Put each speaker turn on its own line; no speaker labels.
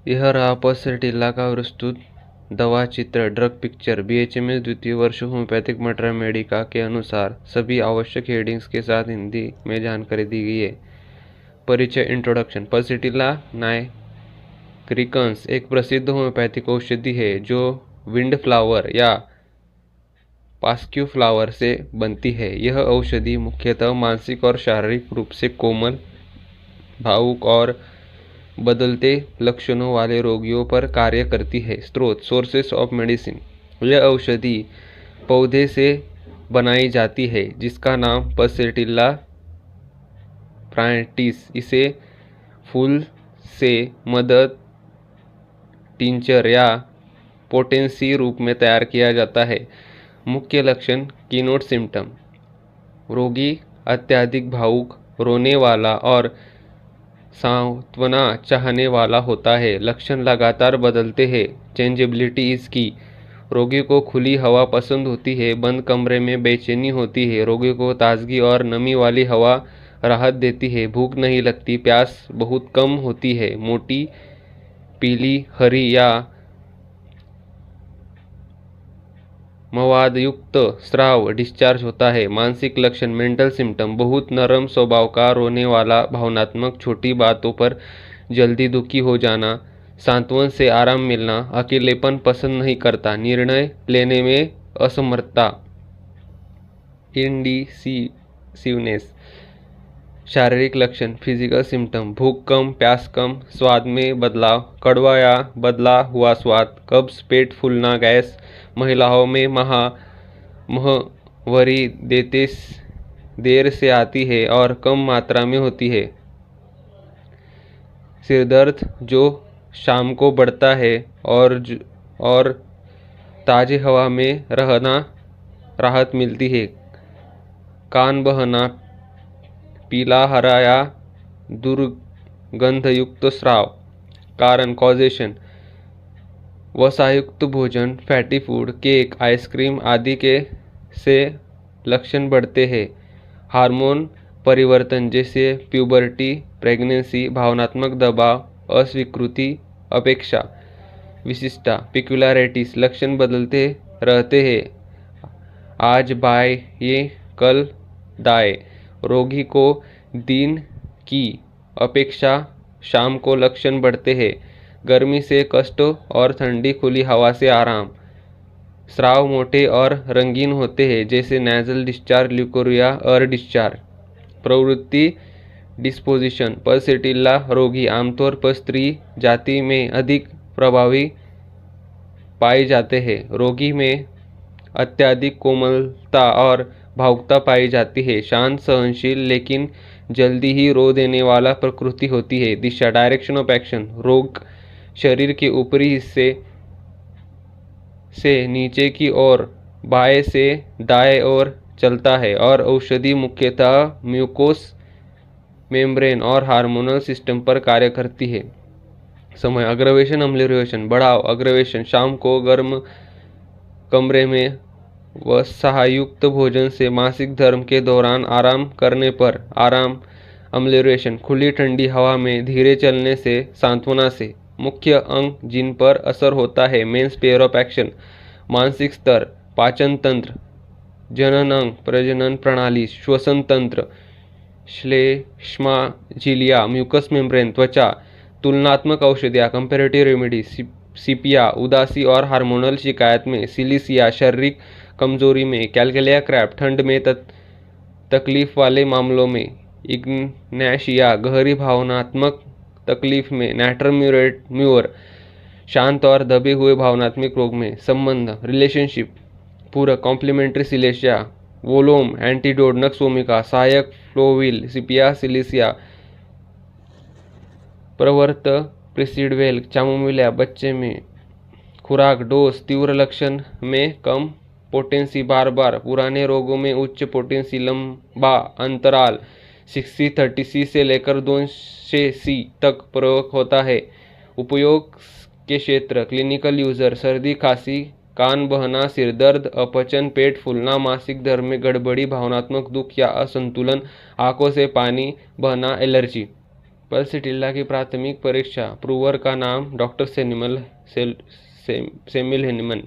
यह रहा पॉसिटिला का विस्तृत दवा चित्र। Drug picture. BHMS द्वितीय वर्ष होम्योपैथिक मटर मेडिका के अनुसार सभी आवश्यक हेडिंग्स के साथ हिंदी में जानकारी दी गई है। परिचय। इंट्रोडक्शन। पॉसिटिला नाइग्रिकन्स एक प्रसिद्ध होम्योपैथिक औषधि है जो विंड फ्लावर या पास्क्यू फ्लावर से बनती है। यह औषधि मुख्यतः मानसिक और शारीरिक रूप से कोमल, भावुक और बदलते लक्षणों वाले रोगियों पर कार्य करती है। स्रोत। Sources of medicine. यह औषधि पौधे से बनाई जाती है जिसका नाम पॉसिटिला प्राइटिस। इसे फूल से मदद, टिंचर या पोटेंसी रूप में तैयार किया जाता है। मुख्य लक्षण। Keynote symptom. रोगी अत्यधिक भावुक, रोने वाला और सांत्वना चाहने वाला होता है। लक्षण लगातार बदलते हैं। चेंजेबिलिटी इज की। रोगी को खुली हवा पसंद होती है, बंद कमरे में बेचैनी होती है। रोगी को ताजगी और नमी वाली हवा राहत देती है। भूख नहीं लगती, प्यास बहुत कम होती है। मोटी पीली, हरी या मवादयुक्त स्राव डिस्चार्ज होता है। मानसिक लक्षण। Mental symptom. बहुत नरम स्वभाव का, रोने वाला, भावनात्मक, छोटी बातों पर जल्दी दुखी हो जाना, सांत्वन से आराम मिलना, अकेलेपन पसंद नहीं करता, निर्णय लेने में असमर्थता। इंडिसिवनेस। शारीरिक लक्षण। Physical symptom. भूख कम, प्यास कम, स्वाद में बदलाव, कड़वा या बदला हुआ स्वाद, कब्ज, पेट फूलना, गैस। महिलाओं में माहवारी देर से आती है और कम मात्रा में होती है। सिरदर्द जो शाम को बढ़ता है और ताज़ी हवा में रहना राहत मिलती है। कान बहना, पीला, हरा या दुर्गंधयुक्त स्राव। कारण। कॉजेशन। वसायुक्त भोजन, फैटी फूड, केक, आइसक्रीम आदि के से लक्षण बढ़ते हैं। हार्मोन परिवर्तन जैसे प्यूबर्टी, प्रेगनेंसी, भावनात्मक दबाव, अस्वीकृति, अपेक्षा। विशिष्टता। पिक्युलैरिटीज। लक्षण बदलते रहते हैं, आज बाएं कल दाएं। रोगी को दिन की अपेक्षा शाम को लक्षण बढ़ते हैं। गर्मी से कष्ट और ठंडी खुली हवा से आराम। स्राव मोटे और रंगीन होते हैं जैसे नेजल डिस्चार्ज, ल्यूकोरिया और डिस्चार्ज। प्रवृत्ति। डिस्पोजिशन। पॉसिटिला रोगी आमतौर पर स्त्री जाति में अधिक प्रभावी पाए जाते हैं। रोगी में अत्यधिक कोमलता और भावुकता पाई जाती है। शांत, सहनशील, लेकिन जल्दी ही रो देने वाला प्रकृति होती है। दिशा। Direction of action. रोग शरीर के ऊपरी हिस्से से नीचे की ओर, बाएं से दाएं ओर चलता है और औषधि मुख्यतः म्यूकोस मेम्ब्रेन और हार्मोनल सिस्टम पर कार्य करती है। समय। अग्रवेशन, अम्लीरेशन। बढ़ाव। अग्रवेशन शाम को गर्म कमरे में वसायुक्त भोजन से मासिक धर्म के दौरान आराम करने पर आराम। अम्लीरेशन खुली ठंडी हवा में धीरे चलने से, सांत्वना से। मुख्य अंग जिन पर असर होता है। Main sphere of action. मानसिक स्तर, पाचन तंत्र, जनन अंग, प्रजनन प्रणाली, श्वसन तंत्र, श्लेष्मा झिलिया, म्यूकस मेम्ब्रेन, त्वचा। तुलनात्मक औषधियाँ, कंपेरेटिव रेमेडी। सीपिया उदासी और हार्मोनल शिकायत में, सिलिसिया शारीरिक कमजोरी में, कैलकुलिया क्रैप ठंड में तकलीफ वाले मामलों में, इग्नैशिया गहरी भावनात्मक तकलीफ में, नैट्रम्यूर शांत और दबे हुए भावनात्मक रोग में। संबंध। रिलेशनशिप। पूरक। कॉम्प्लीमेंट्री। सिलेशिया वोलोम, एंटीडोट, नक्स वोमिका, सहायक फ्लोविल, सीपिया सिलिसिया, प्रवर्त, प्रिसिडवेल, चामोमिलिया बच्चे में। खुराक। डोज। तीव्र लक्षण में कम पोटेंसी, बार बार। पुराने रोगों में उच्च पोटेंसी, लंबा अंतराल, 60-30 से लेकर 200 तक प्रयोग होता है। उपयोग के क्षेत्र। Clinical user. सर्दी, खांसी, कान बहना, सिरदर्द, अपचन, पेट फूलना, मासिक धर्म में गड़बड़ी, भावनात्मक दुख या असंतुलन, आंखों से पानी बहना, एलर्जी। पल्सिटिल्ला की प्राथमिक परीक्षा प्रूवर का नाम डॉक्टर सेमिल हेनिमन।